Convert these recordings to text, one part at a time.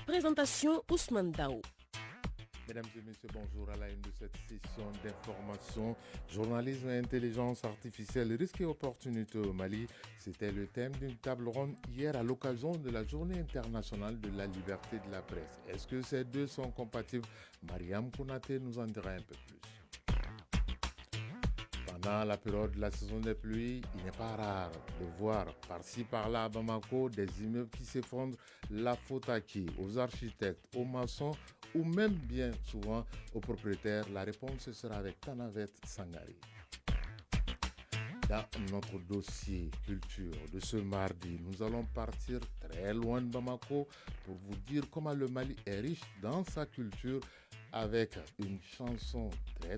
Présentation Ousmane Dao. Mesdames et messieurs, bonjour à la une de cette session d'information. Journalisme et intelligence artificielle, risques et opportunités au Mali. C'était le thème d'une table ronde hier à l'occasion de la Journée internationale de la liberté de la presse. Est-ce que ces deux sont compatibles? Mariam Konaté nous en dira un peu plus. Pendant la période de la saison des pluies, il n'est pas rare de voir par-ci par-là à Bamako des immeubles qui s'effondrent. La faute à qui? Aux architectes, aux maçons ou même bien souvent aux propriétaires? La réponse sera avec Tanavet Sangari. Dans notre dossier culture de ce mardi, nous allons partir très loin de Bamako pour vous dire comment le Mali est riche dans sa culture avec une chanson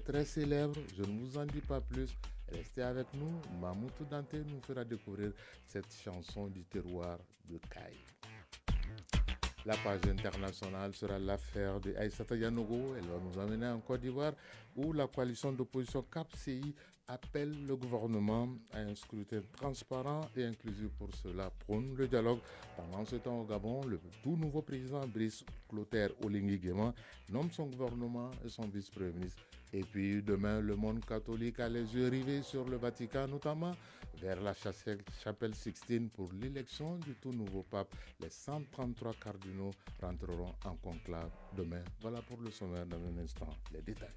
très célèbre. Je ne vous en dis pas plus. Restez avec nous. Mamoutou Dante nous fera découvrir cette chanson du terroir de Caille. La page internationale sera l'affaire de Aïssata Yanogo. Elle va nous emmener en Côte d'Ivoire où la coalition d'opposition CAP-CI appelle le gouvernement à un scrutin transparent et inclusif. Pour cela, prône le dialogue. Pendant ce temps au Gabon, le tout nouveau président Brice Clotaire Oligui Nguema nomme son gouvernement et son vice-premier ministre. Et puis demain, le monde catholique a les yeux rivés sur le Vatican, notamment vers la chapelle Sixtine pour l'élection du tout nouveau pape. Les 133 cardinaux rentreront en conclave demain. Voilà pour le sommaire dans un instant. Les détails.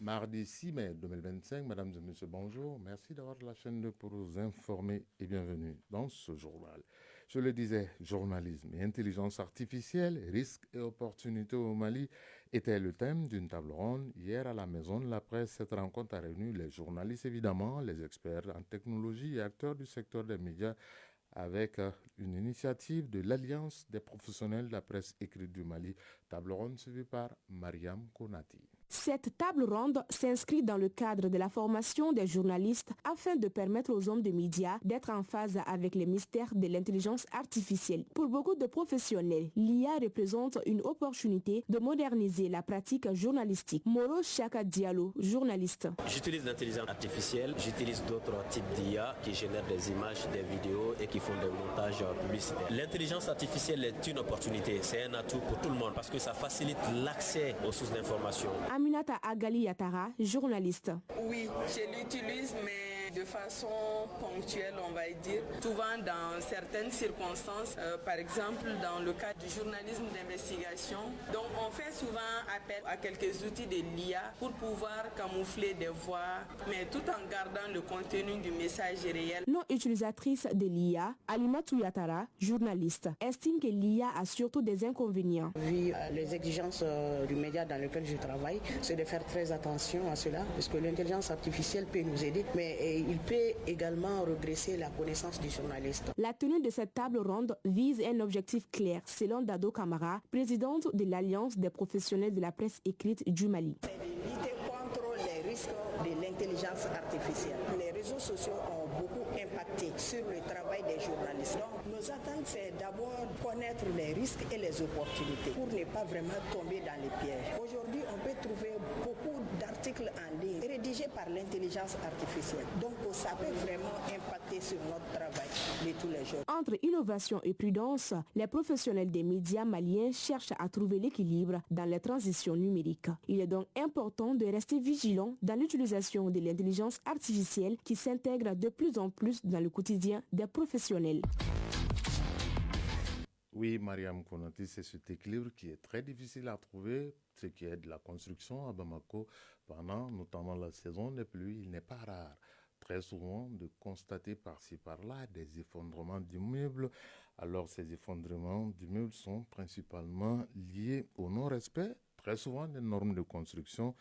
Mardi 6 mai 2025, mesdames et messieurs, bonjour. Merci d'avoir la chaîne 2 pour vous informer et bienvenue dans ce journal. Je le disais, journalisme et intelligence artificielle, risques et opportunités au Mali était le thème d'une table ronde hier à la Maison de la Presse. Cette rencontre a réuni les journalistes évidemment, les experts en technologie et acteurs du secteur des médias avec une initiative de l'Alliance des professionnels de la presse écrite du Mali. Table ronde suivie par Mariam Konati. Cette table ronde s'inscrit dans le cadre de la formation des journalistes afin de permettre aux hommes de médias d'être en phase avec les mystères de l'intelligence artificielle. Pour beaucoup de professionnels, l'IA représente une opportunité de moderniser la pratique journalistique. Moro Chaka Diallo, journaliste. J'utilise l'intelligence artificielle, j'utilise d'autres types d'IA qui génèrent des images, des vidéos et qui font des montages publicitaires. L'intelligence artificielle est une opportunité, c'est un atout pour tout le monde parce que ça facilite l'accès aux sources d'information. Aminata Agali Yatara, journaliste. Oui, je l'utilise, mais de façon ponctuelle, on va dire. Souvent dans certaines circonstances, par exemple dans le cadre du journalisme d'investigation. Donc on fait souvent appel à quelques outils de l'IA pour pouvoir camoufler des voix, mais tout en gardant le contenu du message réel. Non utilisatrice de l'IA, Alimatou Yatara, journaliste, estime que l'IA a surtout des inconvénients. Vu les exigences du média dans lequel je travaille, c'est de faire très attention à cela, parce que l'intelligence artificielle peut nous aider, mais il peut également regresser la connaissance du journaliste. La tenue de cette table ronde vise un objectif clair, selon Dado Kamara, présidente de l'Alliance des professionnels de la presse écrite du Mali. C'est de lutter contre les risques de l'intelligence artificielle. Les réseaux sociaux ont beaucoup impacté sur le travail des journalistes. Donc nos attentes, c'est d'abord connaître les risques et les opportunités pour ne pas vraiment tomber dans les pièges. Aujourd'hui, on peut trouver beaucoup d'articles en ligne rédigés par l'intelligence artificielle. Donc ça peut vraiment impacter sur notre travail de tous les jours. Entre innovation et prudence, les professionnels des médias maliens cherchent à trouver l'équilibre dans les transitions numériques. Il est donc important de rester vigilant dans l'utilisation de l'intelligence artificielle qui s'intègre de plus en plus dans le quotidien des professionnels. Oui, Mariam Konati, c'est cet équilibre qui est très difficile à trouver, ce qui est de la construction à Bamako pendant notamment la saison des pluies. Il n'est pas rare, très souvent, de constater par-ci par-là des effondrements d'immeubles. Alors, ces effondrements d'immeubles sont principalement liés au non-respect, très souvent, des normes de construction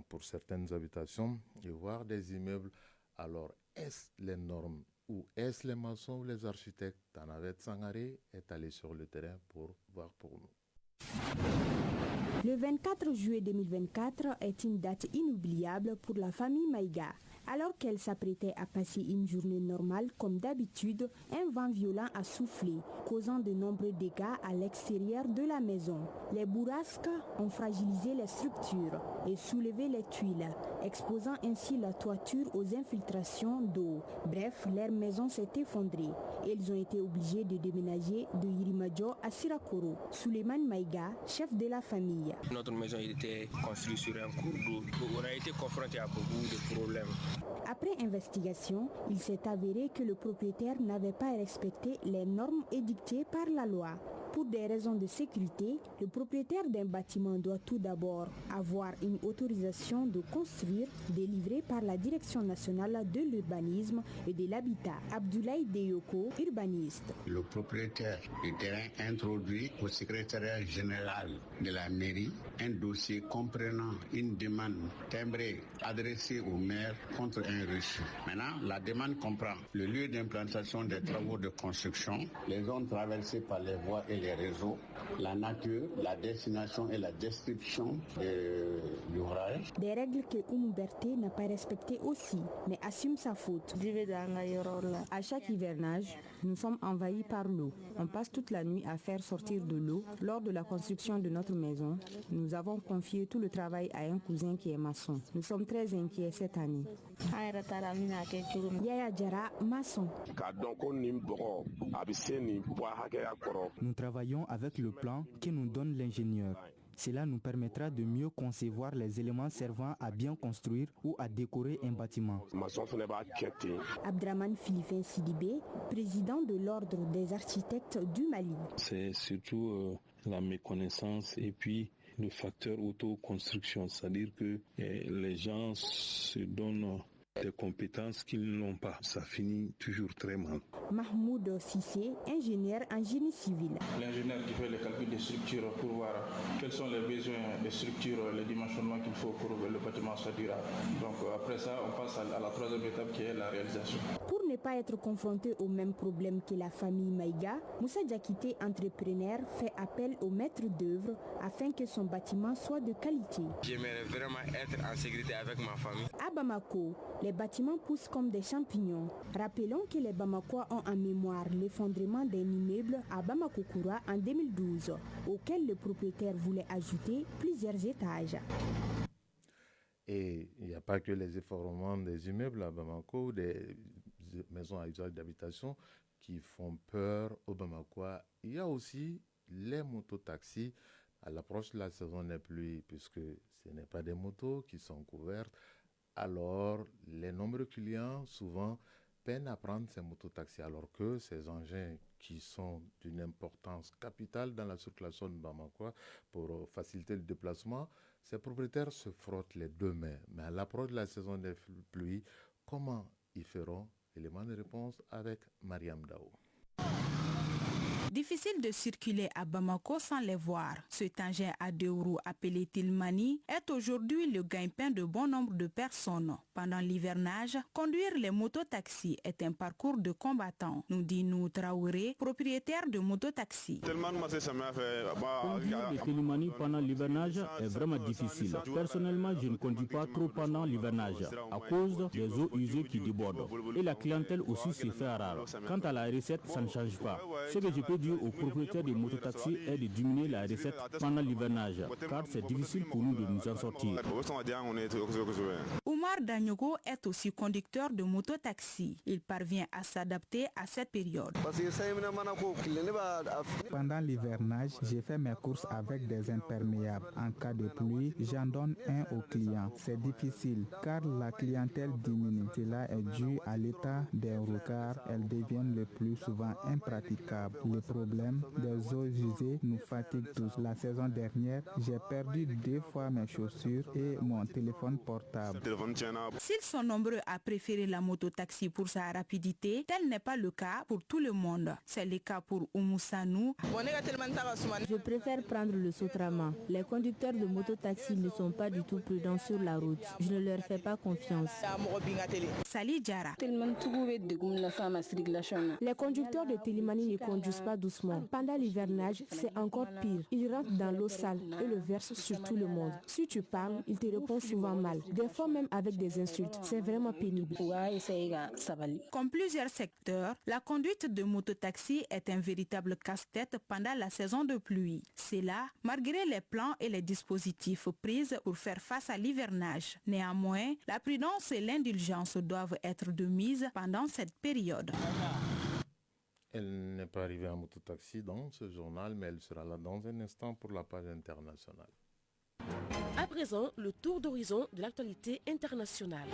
pour certaines habitations et voire des immeubles. Alors, est-ce les normes ou est-ce les maçons ou les architectes? Tanavet Sangari est allé sur le terrain pour voir pour nous. Le 24 juillet 2024 est une date inoubliable pour la famille Maïga. Alors qu'elle s'apprêtait à passer une journée normale comme d'habitude, un vent violent a soufflé, causant de nombreux dégâts à l'extérieur de la maison. Les bourrasques ont fragilisé les structures et soulevé les tuiles, exposant ainsi la toiture aux infiltrations d'eau. Bref, leur maison s'est effondrée et ils ont été obligés de déménager de Yirimadjo à Sirakoro. Suleiman Maïga, chef de la famille. Notre maison était construite sur un cours d'eau. On a été confronté à beaucoup de problèmes. Après investigation, il s'est avéré que le propriétaire n'avait pas respecté les normes édictées par la loi. Pour des raisons de sécurité, le propriétaire d'un bâtiment doit tout d'abord avoir une autorisation de construire délivrée par la Direction nationale de l'urbanisme et de l'habitat. Abdoulaye Deyoko, urbaniste. Le propriétaire du terrain introduit au secrétariat général de la mairie un dossier comprenant une demande timbrée adressée au maire contre un reçu. Maintenant, la demande comprend le lieu d'implantation des travaux de construction, les zones traversées par les voies et les réseaux, la nature, la destination et la description de l'ouvrage. Des règles que Oumberté n'a pas respectées aussi, mais assume sa faute. À chaque hivernage, nous sommes envahis par l'eau. On passe toute la nuit à faire sortir de l'eau. Lors de la construction de notre maison, nous avons confié tout le travail à un cousin qui est maçon. Nous sommes très inquiets cette année. Yaya Djara, maçon. Nous travaillons avec le plan que nous donne l'ingénieur. Cela nous permettra de mieux concevoir les éléments servant à bien construire ou à décorer un bâtiment. Abdraman Philippin Sidibé, président de l'Ordre des architectes du Mali. C'est surtout la méconnaissance et puis le facteur autoconstruction, c'est-à-dire que les gens se donnent des compétences qu'ils n'ont pas. Ça finit toujours très mal. Mahmoud Sissé, ingénieur en génie civil. L'ingénieur qui fait le calcul des structures pour voir quels sont les besoins des structures, les dimensionnements qu'il faut pour que le bâtiment soit durable. Donc après ça, on passe à la troisième étape qui est la réalisation. Pour ne pas être confronté au même problème que la famille Maïga, Moussa Diakité, entrepreneur, fait appel au maître d'œuvre afin que son bâtiment soit de qualité. J'aimerais vraiment être en sécurité avec ma famille. À Bamako, les bâtiments poussent comme des champignons. Rappelons que les Bamakois ont en mémoire l'effondrement d'un immeuble à Bamako-Koura en 2012, auquel le propriétaire voulait ajouter plusieurs étages. Et il n'y a pas que les effondrements des immeubles à Bamako, des maisons à usage d'habitation qui font peur aux Bamakois. Il y a aussi les mototaxis à l'approche de la saison des pluies, puisque ce n'est pas des motos qui sont couvertes. Alors, les nombreux clients, souvent, peinent à prendre ces mototaxis, alors que ces engins qui sont d'une importance capitale dans la circulation de Bamako pour faciliter le déplacement, ces propriétaires se frottent les deux mains. Mais à l'approche de la saison des pluies, comment ils feront? Élément de réponse avec Mariam Dao. Difficile de circuler à Bamako sans les voir. Cet engin à 2 roues appelé Tilmani est aujourd'hui le gagne-pain de bon nombre de personnes. Pendant l'hivernage, conduire les mototaxis est un parcours de combattant, nous dit Nou Traoré, propriétaire de mototaxi. Conduire les Tilmani pendant l'hivernage est vraiment difficile. Personnellement, je ne conduis pas trop pendant l'hivernage à cause des eaux usées qui débordent. Et la clientèle aussi se fait rare. Quant à la recette, ça ne change pas. Ce que je peux dire aux propriétaires de mototaxis est de diminuer la recette pendant l'hivernage, car c'est difficile pour nous de nous en sortir. Oumar Danyogo est aussi conducteur de mototaxi. Il parvient à s'adapter à cette période. Pendant l'hivernage, j'ai fait mes courses avec des imperméables. En cas de pluie, j'en donne un au client. C'est difficile car la clientèle diminue. Cela est dû à l'état des routes car elles deviennent le plus souvent impraticables. Le problème des eaux usées nous fatigue tous. La saison dernière, j'ai perdu 2 fois mes chaussures et mon téléphone portable. S'ils sont nombreux à préférer la mototaxi pour sa rapidité, tel n'est pas le cas pour tout le monde. C'est le cas pour Oumousanou. Je préfère prendre le Sotrama. Les conducteurs de mototaxi ne sont pas du tout prudents sur la route. Je ne leur fais pas confiance. Sali Djara. Les conducteurs de Télimani ne conduisent pas doucement. Pendant l'hivernage, c'est encore pire. Il rentre dans l'eau sale et le verse sur tout le monde. Si tu parles, il te répond souvent mal, des fois même avec des insultes. C'est vraiment pénible. Comme plusieurs secteurs, la conduite de mototaxi est un véritable casse-tête pendant la saison de pluie. C'est là, malgré les plans et les dispositifs pris pour faire face à l'hivernage. Néanmoins, la prudence et l'indulgence doivent être de mise pendant cette période. Elle n'est pas arrivée en mototaxi dans ce journal, mais elle sera là dans un instant pour la page internationale. À présent, le tour d'horizon de l'actualité internationale.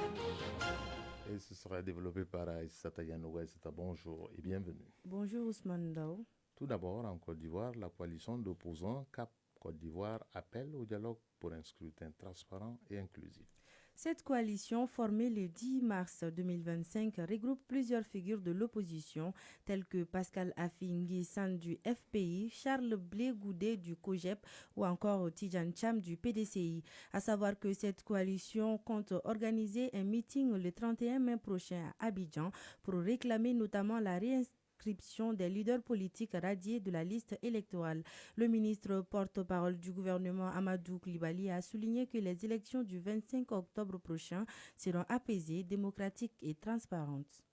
Et ce sera développé par Aïssata Yanouga. Bonjour et bienvenue. Bonjour Ousmane Dao. Tout d'abord, en Côte d'Ivoire, la coalition d'opposants CAP Côte d'Ivoire appelle au dialogue pour un scrutin transparent et inclusif. Cette coalition, formée le 10 mars 2025, regroupe plusieurs figures de l'opposition, telles que Pascal Affi-N'Guessan du FPI, Charles Blé-Goudé du COGEP ou encore Tidjane Cham du PDCI. À savoir que cette coalition compte organiser un meeting le 31 mai prochain à Abidjan pour réclamer notamment la réinscription des leaders politiques radiés de la liste électorale. Le ministre porte-parole du gouvernement Amadou Coulibaly a souligné que les élections du 25 octobre prochain seront apaisées, démocratiques et transparentes.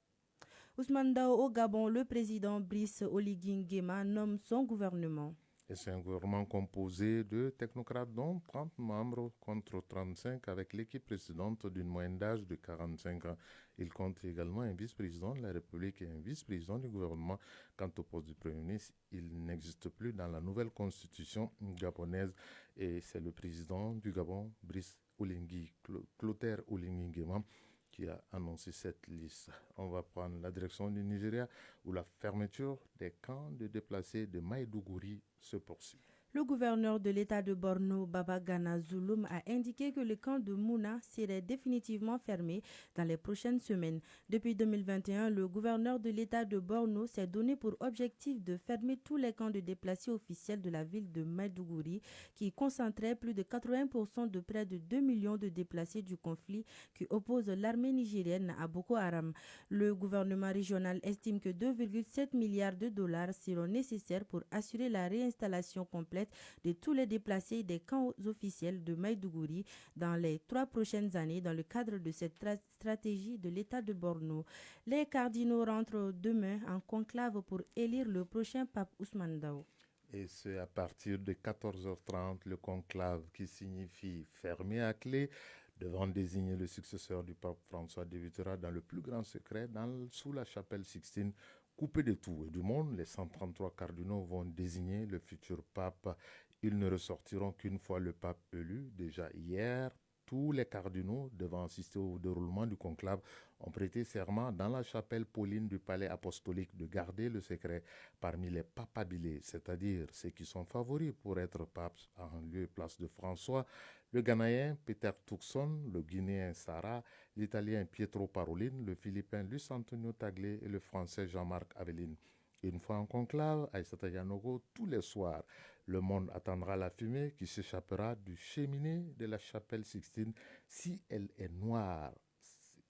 Ousmane Dao au Gabon, le président Brice Oligui Nguema nomme son gouvernement. Et c'est un gouvernement composé de technocrates dont 30 membres contre 35 avec l'équipe précédente d'une moyenne d'âge de 45 ans. Il compte également un vice-président de la République et un vice-président du gouvernement. Quant au poste du Premier ministre, il n'existe plus dans la nouvelle constitution gabonaise et c'est le président du Gabon, Brice Oligui, Clotaire Oligui Nguema, qui a annoncé cette liste. On va prendre la direction du Nigeria où la fermeture des camps de déplacés de Maïdougouri se poursuit. Le gouverneur de l'État de Borno, Babagana Zulum, a indiqué que le camp de Mouna serait définitivement fermé dans les prochaines semaines. Depuis 2021, le gouverneur de l'État de Borno s'est donné pour objectif de fermer tous les camps de déplacés officiels de la ville de Maïdougouri, qui concentraient plus de 80% de près de 2 millions de déplacés du conflit qui oppose l'armée nigérienne à Boko Haram. Le gouvernement régional estime que 2,7 milliards de dollars seront nécessaires pour assurer la réinstallation complète de tous les déplacés des camps officiels de Maïdougouri dans les 3 prochaines années dans le cadre de cette stratégie de l'État de Borno. Les cardinaux rentrent demain en conclave pour élire le prochain pape Ousmane Dao. Et c'est à partir de 14h30, le conclave qui signifie fermé à clé devant désigner le successeur du pape François débutera dans le plus grand secret sous la chapelle Sixtine. Coupés de tout et du monde, les 133 cardinaux vont désigner le futur pape. Ils ne ressortiront qu'une fois le pape élu. Déjà hier, tous les cardinaux devant assister au déroulement du conclave ont prêté serment dans la chapelle Pauline du palais apostolique de garder le secret parmi les papabilés, c'est-à-dire ceux qui sont favoris pour être papes en lieu et place de François, le Ghanéen Peter Turkson, le Guinéen Sarah, l'Italien Pietro Parolin, le Philippin Luis Antonio Tagle et le Français Jean-Marc Aveline. Une fois en conclave, Aïssata Yanogo, tous les soirs, le monde attendra la fumée qui s'échappera du cheminée de la chapelle Sixtine si elle est noire.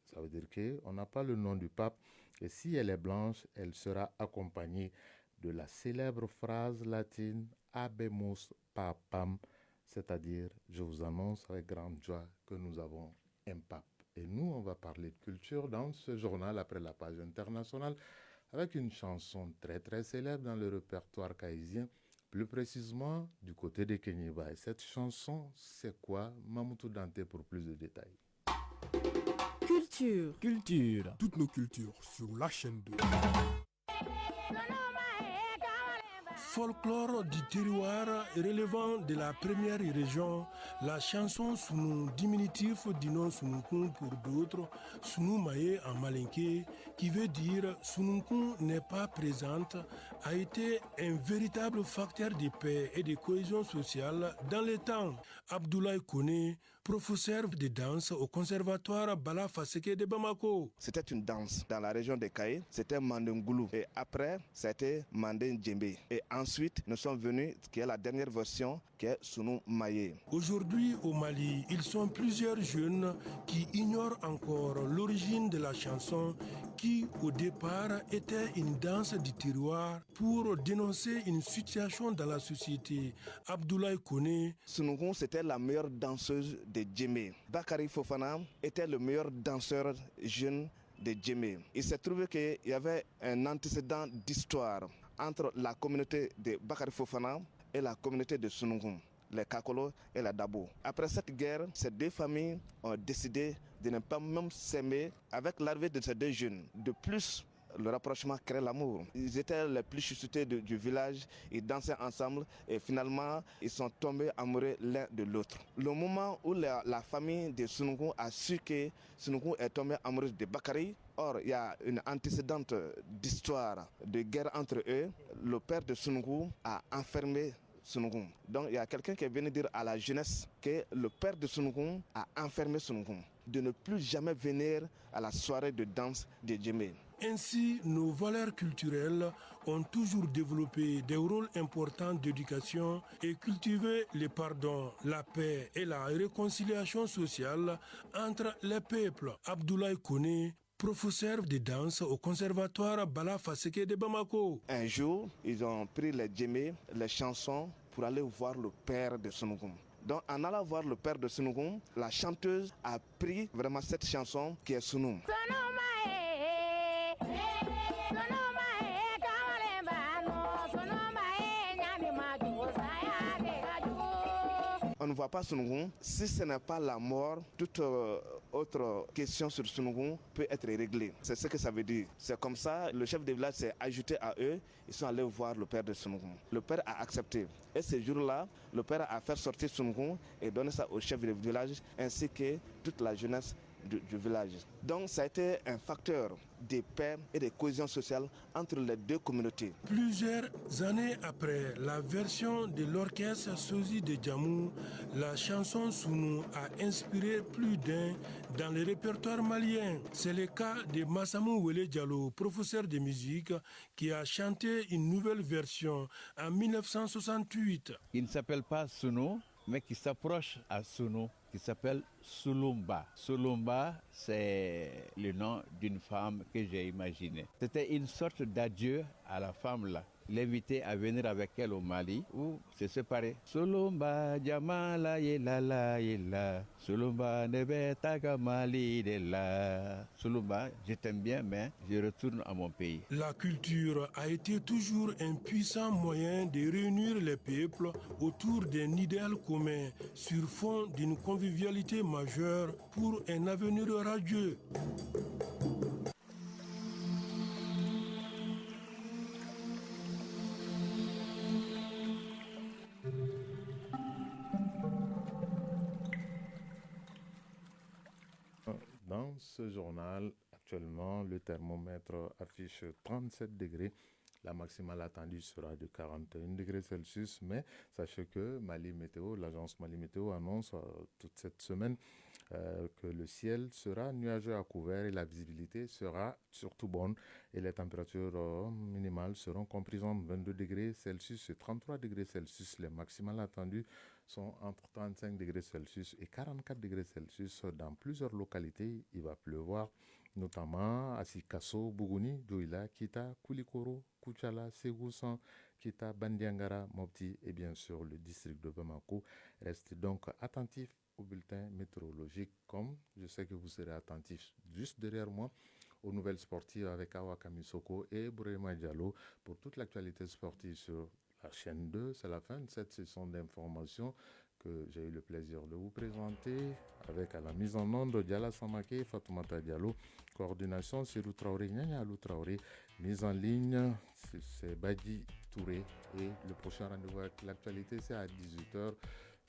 Ça veut dire qu'on n'a pas le nom du pape et si elle est blanche, elle sera accompagnée de la célèbre phrase latine Habemus Papam, c'est-à-dire je vous annonce avec grande joie que nous avons un pape. Et nous, on va parler de culture dans ce journal après la page internationale avec une chanson très très célèbre dans le répertoire kaïsien, plus précisément du côté des Kenyeba. Et cette chanson, c'est quoi? Mamoutou Dante pour plus de détails. Culture. Toutes nos cultures sur la chaîne 2. Folklore du terroir relevant de la première région, la chanson sous nom diminutif du nom Sununkun pour d'autres, Sunu Maye en malinké, qui veut dire Sununkun n'est pas présente, a été un véritable facteur de paix et de cohésion sociale dans les temps. Abdoulaye Kone, professeur de danse au conservatoire Bala Faseke de Bamako. C'était une danse dans la région de Kaye, c'était Mandengulu et après c'était Manden Djembe. Et ensuite Ensuite, nous sommes venus, qui est la dernière version, qui est Sunu Maye. Aujourd'hui, au Mali, ils sont plusieurs jeunes qui ignorent encore l'origine de la chanson qui, au départ, était une danse du tiroir pour dénoncer une situation dans la société. Abdoulaye Koné. Sunugun, c'était la meilleure danseuse de Djemé. Bakary Fofana était le meilleur danseur jeune de Djemé. Il s'est trouvé qu'il y avait un antécédent d'histoire entre la communauté de Bakary Fofana et la communauté de Sunugun, les Kakolo et les Dabo. Après cette guerre, ces deux familles ont décidé de ne pas même s'aimer. Avec l'arrivée de ces deux jeunes, de plus, le rapprochement crée l'amour. Ils étaient les plus chuchotés du village, ils dansaient ensemble et finalement ils sont tombés amoureux l'un de l'autre. Le moment où la famille de Sunugun a su que Sunugun est tombé amoureuse de Bakary, or il y a une antécédente d'histoire de guerre entre eux, le père de Sunugun a enfermé Sunugun. Donc il y a quelqu'un qui est venu dire à la jeunesse que le père de Sunugun a enfermé Sunugun, de ne plus jamais venir à la soirée de danse de Djemé. Ainsi, nos valeurs culturelles ont toujours développé des rôles importants d'éducation et cultivé le pardon, la paix et la réconciliation sociale entre les peuples. Abdoulaye Koné, professeur de danse au conservatoire Bala Faseke de Bamako. Un jour, ils ont pris les djemé, les chansons, pour aller voir le père de Sunugun. Donc en allant voir le père de Sunugun, la chanteuse a pris vraiment cette chanson qui est Sunu. On ne voit pas Sunugun. Si ce n'est pas la mort, toute autre question sur Sunugun peut être réglée. C'est ce que ça veut dire. C'est comme ça, le chef de village s'est ajouté à eux. Ils sont allés voir le père de Sunugun. Le père a accepté. Et ce jour-là, le père a fait sortir Sunugun et donné ça au chef de village ainsi que toute la jeunesse du village. Donc ça a été un facteur de paix et de cohésion sociale entre les deux communautés. Plusieurs années après la version de l'orchestre Sozi de Djamou, la chanson Sunu a inspiré plus d'un dans le répertoire malien. C'est le cas de Massamou Wele Diallo, professeur de musique, qui a chanté une nouvelle version en 1968. Il ne s'appelle pas Sunu, mais qui s'approche à Sunu, qui s'appelle Sulumba. Sulumba, c'est le nom d'une femme que j'ai imaginée. C'était une sorte d'adieu à la femme là. L'inviter à venir avec elle au Mali ou se séparer. Sulumba, Jamala, Yelala, Yela. Sulumba, Nebe, Taga, Mali, Dela. Sulumba, je t'aime bien, mais je retourne à mon pays. La culture a été toujours un puissant moyen de réunir les peuples autour d'un idéal commun sur fond d'une convivialité majeure pour un avenir radieux. Dans ce journal, actuellement, le thermomètre affiche 37 degrés. La maximale attendue sera de 41 degrés Celsius, mais sachez que Mali Météo, l'agence Mali Météo annonce toute cette semaine que le ciel sera nuageux à couvert et la visibilité sera surtout bonne et les températures minimales seront comprises entre 22 degrés Celsius et 33 degrés Celsius. Les maximales attendues sont entre 35 degrés Celsius et 44 degrés Celsius. Dans plusieurs localités, il va pleuvoir, notamment à Sikasso, Bougouni, Douila, Kita, Koulikoro, Kouchala, Ségousan, Kita, Bandiangara, Mopti et bien sûr le district de Bamako. Restez donc attentifs au bulletin météorologique, comme je sais que vous serez attentifs juste derrière moi aux nouvelles sportives avec Awa Kamisoko et Bourema Diallo pour toute l'actualité sportive sur la chaîne 2. C'est la fin de cette session d'information que j'ai eu le plaisir de vous présenter avec à la mise en onde Diala Samake, Fatoumata Diallo, coordination Sirou Traoré, Nyanya Alou Traoré, mise en ligne c'est Badi Touré et le prochain rendez-vous avec l'actualité c'est à 18h.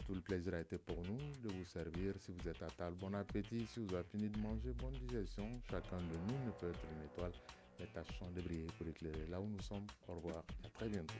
Tout le plaisir a été pour nous de vous servir. Si vous êtes à table, bon appétit. Si vous avez fini de manger, bonne digestion. Chacun de nous ne peut être une étoile, mais tâchons de briller pour éclairer là où nous sommes. Au revoir, à très bientôt.